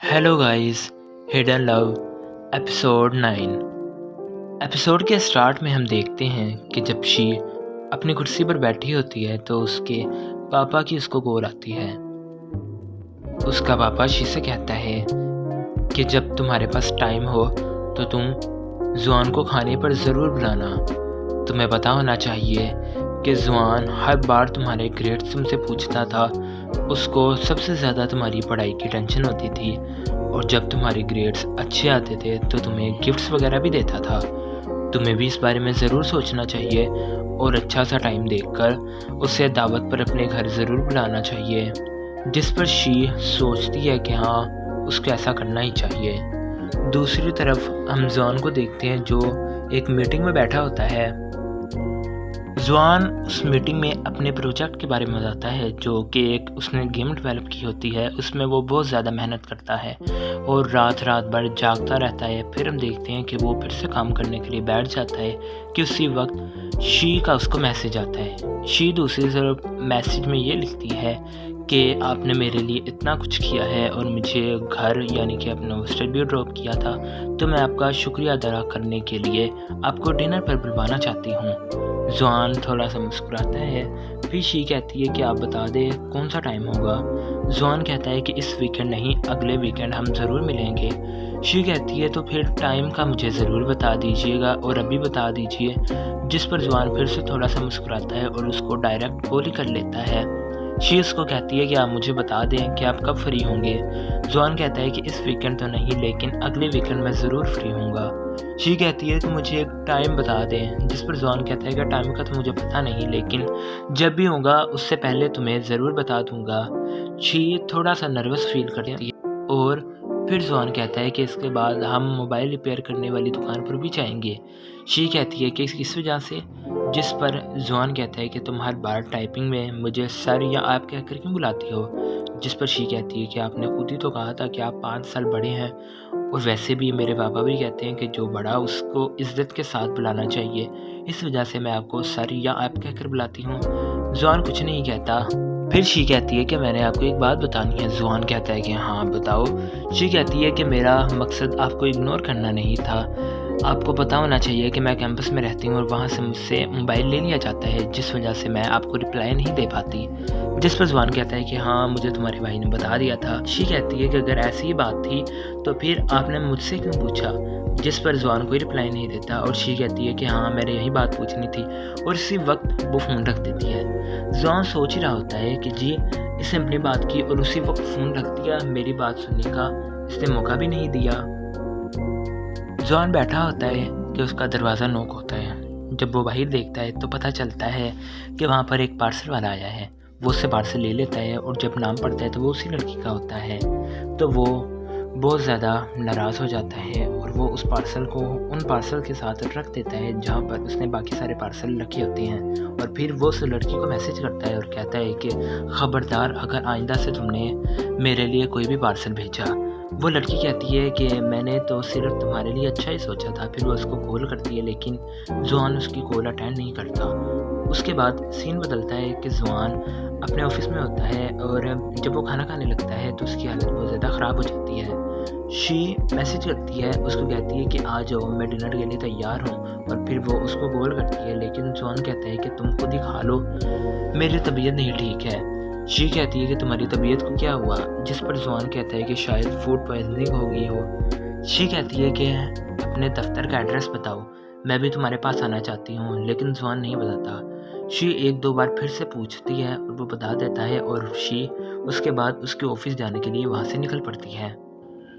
Hello guys, hidden love episode 9। Episode के start में हम देखते हैं कि जब शी अपनी कुर्सी पर बैठी होती है तो उसके पापा की उसको कॉल आती है। उसका पापा शी से कहता है कि जब तुम्हारे पास टाइम हो तो तुम जुआन को खाने पर ज़रूर बुलाना। तुम्हें पता होना चाहिए कि जुआन हर बार तुम्हारे ग्रेड्स तुमसे पूछता था। उसको सबसे ज़्यादा तुम्हारी पढ़ाई की टेंशन होती थी और जब तुम्हारे ग्रेड्स अच्छे आते थे तो तुम्हें गिफ्ट्स वगैरह भी देता था। तुम्हें भी इस बारे में ज़रूर सोचना चाहिए और अच्छा सा टाइम देखकर उसे दावत पर अपने घर ज़रूर बुलाना चाहिए। जिस पर शी सोचती है कि हाँ, उसको ऐसा करना ही चाहिए। दूसरी तरफ हम जुआन को देखते हैं जो एक मीटिंग में बैठा होता है। जुआन उस मीटिंग में अपने प्रोजेक्ट के बारे में बताता है जो कि एक उसने गेम डेवलप की होती है। उसमें वो बहुत ज़्यादा मेहनत करता है और रात भर जागता रहता है। फिर हम देखते हैं कि वो फिर से काम करने के लिए बैठ जाता है कि उसी वक्त शी का उसको मैसेज आता है। शी दूसरी तरफ मैसेज में ये लिखती है कि आपने मेरे लिए इतना कुछ किया है और मुझे घर यानी कि अपना हॉस्टल भी ड्रॉप किया था, तो मैं आपका शुक्रिया अदा करने के लिए आपको डिनर पर बुलवाना चाहती हूँ। जुआन थोड़ा सा मुस्कुराता है। फिर शी कहती है कि आप बता दें कौन सा टाइम होगा। जुआन कहता है कि इस वीकेंड नहीं, अगले वीकेंड हम ज़रूर मिलेंगे। शी कहती है तो फिर टाइम का मुझे ज़रूर बता दीजिएगा और अभी बता दीजिए। जिस पर जुआन फिर से थोड़ा सा मुस्कुराता है और उसको डायरेक्ट कॉल ही कर लेता है। शी उसको कहती है कि आप मुझे बता दें कि आप कब फ्री होंगे। जुआन कहता है कि इस वीकेंड तो नहीं, लेकिन अगले वीकेंड मैं ज़रूर फ्री होऊंगा। शी कहती है कि मुझे एक टाइम बता दें। जिस पर जुआन कहता है कि टाइम का तो मुझे पता नहीं, लेकिन जब भी होगा उससे पहले तुम्हें ज़रूर बता दूंगा। शी थोड़ा सा नर्वस फील करती है और फिर जुआन कहता है कि इसके बाद हम मोबाइल रिपेयर करने वाली दुकान पर भी जाएंगे। शी कहती है कि किस वजह से। जिस पर जुआन कहता है कि तुम हर बार टाइपिंग में मुझे सर या आप कहकर क्यों बुलाती हो। जिस पर शी कहती है कि आपने खुद ही तो कहा था कि आप 5 साल बड़े हैं और वैसे भी मेरे पापा भी कहते हैं कि जो बड़ा उसको इज्जत के साथ बुलाना चाहिए, इस वजह से मैं आपको सर या आप कहकर बुलाती हूँ। जुआन कुछ नहीं कहता। फिर शी कहती है कि मैंने आपको एक बात बतानी है। जुआन कहता है कि हाँ बताओ। शी कहती है कि मेरा मकसद आपको इग्नोर करना नहीं था। आपको पता होना चाहिए कि मैं कैंपस में रहती हूँ और वहाँ से मुझसे मोबाइल ले लिया जाता है, जिस वजह से मैं आपको रिप्लाई नहीं दे पाती। जिस पर जुआन कहता है कि हाँ, मुझे तुम्हारे भाई ने बता दिया था। शी कहती है कि अगर ऐसी ही बात थी तो फिर आपने मुझसे क्यों पूछा। जिस पर जुआन कोई रिप्लाई नहीं देता और शी कहती है कि हाँ, मैंने यही बात पूछनी थी और इसी वक्त वो फ़ोन रख देती है। जुआन सोच ही रहा होता है कि जी, इसने अपनी बात की और उसी वक्त फ़ोन रख दिया। मेरी बात सुनने का इसने मौका भी नहीं दिया। जुआन बैठा होता है कि उसका दरवाज़ा नॉक होता है। जब वो बाहर देखता है तो पता चलता है कि वहाँ पर एक पार्सल वाला आया है। वो उससे पार्सल ले लेता है और जब नाम पढ़ता है तो वो उसी लड़की का होता है। तो वो बहुत ज़्यादा नाराज़ हो जाता है और वो उस पार्सल को उन पार्सल के साथ रख देता है जहाँ पर उसने बाकी सारे पार्सल रखे होते हैं। और फिर वो उस लड़की को मैसेज करता है और कहता है कि ख़बरदार, अगर आइंदा से तुमने मेरे लिए कोई भी पार्सल भेजा। वो लड़की कहती है कि मैंने तो सिर्फ तुम्हारे लिए अच्छा ही सोचा था। फिर वो उसको कॉल करती है, लेकिन जुआन उसकी कॉल अटेंड नहीं करता। उसके बाद सीन बदलता है कि जुआन अपने ऑफिस में होता है और जब वो खाना खाने लगता है तो उसकी हालत बहुत ज़्यादा ख़राब हो जाती है। शी मैसेज करती है, उसको कहती है कि आ जाओ, मैं डिनर के लिए तैयार हूँ। और फिर वो उसको कॉल करती है, लेकिन जुआन कहता है कि तुम खुद ही खा लो, मेरी तबीयत नहीं ठीक है। शी कहती है कि तुम्हारी तबीयत को क्या हुआ। जिस पर जुआन कहता है कि शायद फूड पॉइजनिंग हो गई हो। शी कहती है कि अपने दफ्तर का एड्रेस बताओ, मैं भी तुम्हारे पास आना चाहती हूँ, लेकिन जुआन नहीं बताता। शी 1-2 बार फिर से पूछती है और वो बता देता है और शी उसके बाद उसके ऑफिस जाने के लिए वहाँ से निकल पड़ती है।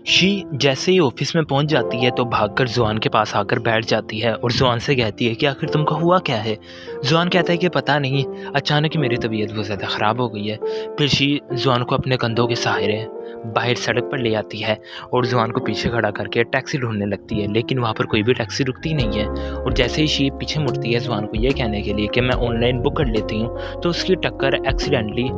शी जैसे ही ऑफिस में पहुंच जाती है तो भागकर जुआन के पास आकर बैठ जाती है और जुआन से कहती है कि आखिर तुमको हुआ क्या है। जुआन कहता है कि पता नहीं, अचानक ही मेरी तबीयत बहुत ज़्यादा ख़राब हो गई है। फिर शी जुआन को अपने कंधों के सहारे बाहर सड़क पर ले आती है और जुआन को पीछे खड़ा करके टैक्सी ढूंढने लगती है, लेकिन वहाँ पर कोई भी टैक्सी रुकती नहीं है। और जैसे ही शी पीछे मुड़ती है जुआन को ये कहने के लिए कि मैं ऑनलाइन बुक कर लेती हूँ, तो उसकी टक्कर एक्सीडेंटली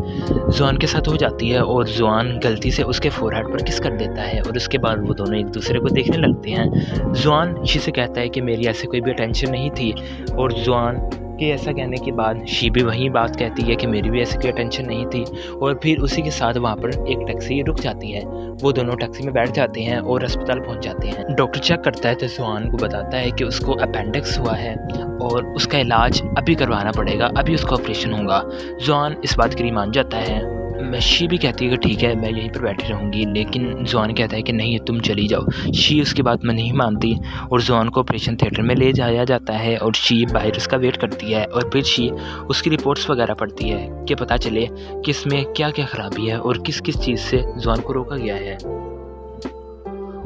जुआन के साथ हो जाती है और जुआन गलती से उसके फोरहेड पर किस कर देता है और उसके बाद वो दोनों एक दूसरे को देखने लगते हैं। जुआन शी से कहता है कि मेरी ऐसे कोई भी टेंशन नहीं थी और जुआन कि ऐसा कहने के बाद शी भी वही बात कहती है कि मेरी भी ऐसी कोई टेंशन नहीं थी, और फिर उसी के साथ वहाँ पर एक टैक्सी रुक जाती है। वो दोनों टैक्सी में बैठ जाते हैं और अस्पताल पहुँच जाते हैं। डॉक्टर चेक करता है तो जुआन को बताता है कि उसको अपेंडिक्स हुआ है और उसका इलाज अभी करवाना पड़ेगा, अभी उसका ऑपरेशन होगा। जुआन इस बात के लिए मान जाता है। शी भी कहती है कि ठीक है मैं यहीं पर बैठी रहूँगी, लेकिन जुआन कहता है कि नहीं तुम चली जाओ। शी उसकी बात में नहीं मानती और जुआन को ऑपरेशन थिएटर में ले जाया जाता है और शी बाहर उसका वेट करती है। और फिर शी उसकी रिपोर्ट्स वगैरह पढ़ती है कि पता चले कि इसमें क्या क्या ख़राबी है और किस किस चीज़ से जुआन को रोका गया है।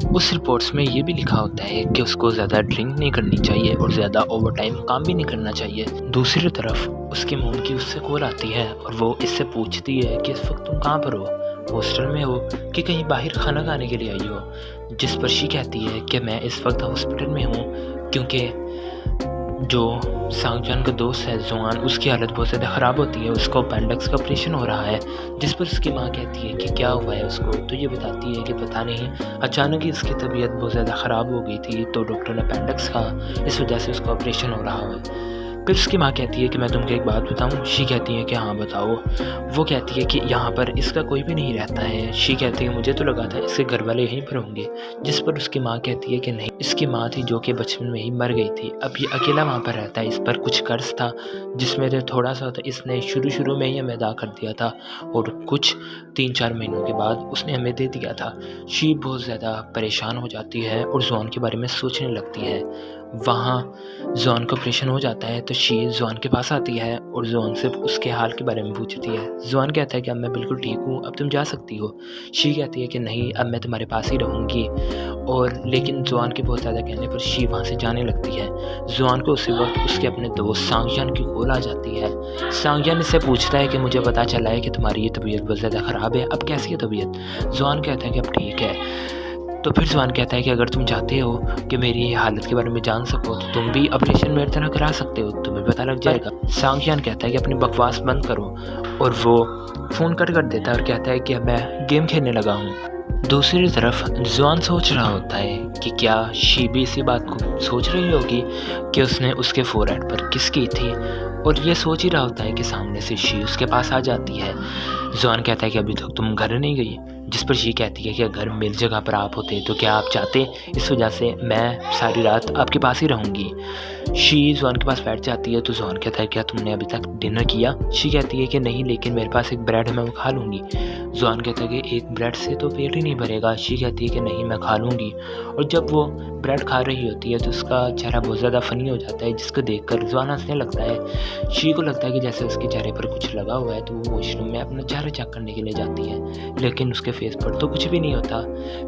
उस रिपोर्ट्स में ये भी लिखा होता है कि उसको ज़्यादा ड्रिंक नहीं करनी चाहिए और ज़्यादा ओवर टाइम काम भी नहीं करना चाहिए। दूसरी तरफ उसके मोम की उससे कॉल आती है और वो इससे पूछती है कि इस वक्त तुम कहाँ पर हो, हॉस्टल में हो कि कहीं बाहर खाना खाने के लिए आई हो। जिस पर शी कहती है कि मैं इस वक्त हॉस्पिटल में हूँ क्योंकि जो सांगजान का दोस्त है जुआन, उसकी हालत बहुत ज़्यादा ख़राब होती है, उसको अपेंडिक्स का ऑपरेशन हो रहा है। जिस पर उसकी माँ कहती है कि क्या हुआ है उसको, तो ये बताती है कि पता नहीं अचानक ही उसकी तबीयत बहुत ज़्यादा ख़राब हो गई थी, तो डॉक्टर ने अपेंडिक्स कहा, इस वजह से उसका ऑपरेशन हो रहा है। फिर उसकी माँ कहती है कि मैं तुमको एक बात बताऊँ। शी कहती है कि हाँ बताओ। वो कहती है कि यहाँ पर इसका कोई भी नहीं रहता है। शी कहती है मुझे तो लगा था इसके घर वाले यहीं पर होंगे। जिस पर उसकी माँ कहती है कि नहीं, इसकी माँ थी जो कि बचपन में ही मर गई थी, अब ये अकेला वहाँ पर रहता है, इस पर कुछ कर्ज था जिसमें से थोड़ा सा था इसने शुरू में ही हमें अदा कर दिया था और कुछ 3-4 महीनों के बाद उसने हमें दे दिया था। शी बहुत ज़्यादा परेशान हो जाती है और जुआन के बारे में सोचने लगती है। वहाँ जुआन का ऑपरेशन हो जाता है तो शी जुआन के पास आती है और जुआन से उसके हाल के बारे में पूछती है। जुआन कहता है कि अब मैं बिल्कुल ठीक हूँ, अब तुम जा सकती हो। शी कहती है कि नहीं, अब मैं तुम्हारे पास ही रहूँगी। और लेकिन जुआन के बहुत ज़्यादा कहने पर शी वहाँ से जाने लगती है। जुआन को उसी वक्त उसके अपने दोस्त सांगजान की कॉल आ जाती है। सांगजान इससे पूछता है कि मुझे पता चला है कि तुम्हारी ये तबीयत बहुत ज़्यादा ख़राब है, अब कैसी है तबीयत। जुआन कहता है कि अब ठीक है। तो फिर जुआन कहता है कि अगर तुम चाहते हो कि मेरी हालत के बारे में जान सको तो तुम भी ऑपरेशन मेरी तरह करा सकते हो, तुम्हें पता लग जाएगा। सांगजान कहता है कि अपनी बकवास बंद करो और वो फ़ोन कट कर देता है और कहता है कि अब मैं गेम खेलने लगा हूँ। दूसरी तरफ जुआन सोच रहा होता है कि क्या शी भी इसी बात को सोच रही होगी कि उसने उसके फोरहेड पर किस की थी, और ये सोच ही रहा होता है कि सामने से शी उसके पास आ जाती है। जुआन कहता है कि अभी तक तुम घर नहीं गई। जिस पर शी कहती है कि अगर मेरी जगह पर आप होते तो क्या आप चाहते, इस वजह से मैं सारी रात आपके पास ही रहूँगी। शी जुआन के पास बैठ जाती है तो जुआन कहता है क्या तुमने अभी तक डिनर किया। शी कहती है कि नहीं, लेकिन मेरे पास एक ब्रेड है, मैं वो खा लूँगी। जुआन कहता है कि एक ब्रेड से तो पेट ही नहीं भरेगा। शी कहती है कि नहीं, मैं खा लूँगी। और जब वो ब्रेड खा रही होती है तो उसका चेहरा बहुत ज़्यादा फ़नी हो जाता है, जिसको देखकर जुआन हंसने लगता है। शी को लगता है कि जैसे उसके चेहरे पर कुछ लगा हुआ है, तो वो वॉशरूम में अपना चेहरा चेक करने के लिए जाती है, लेकिन उसके फेस पर तो कुछ भी नहीं होता।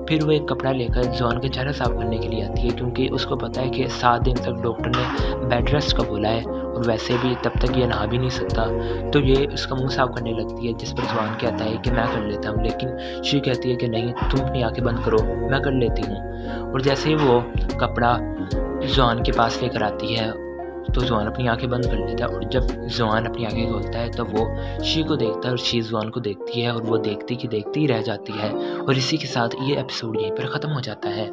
फिर वो एक कपड़ा लेकर जुआन का चेहरा साफ करने के लिए आती है, क्योंकि उसको पता है कि 7 दिन तक डॉक्टर ने बेड रेस्ट का बोला है और वैसे भी तब तक ये नहा भी नहीं सकता। तो ये उसका मुंह साफ करने लगती है, जिस पर जुआन कहता है कि मैं कर लेता हूँ, लेकिन शी कहती है कि नहीं, तुम अपनी आंखें बंद करो, मैं कर लेती हूँ। और जैसे ही वो कपड़ा जुआन के पास लेकर आती है तो जुआन अपनी आंखें बंद कर लेता है, और जब जुआन अपनी आंखें खोलता है तो वो शी को देखता है और शी जुआन को देखती है और वो देखती की देखती ही रह जाती है। और इसी के साथ ये एपिसोड यहीं पर ख़त्म हो जाता है।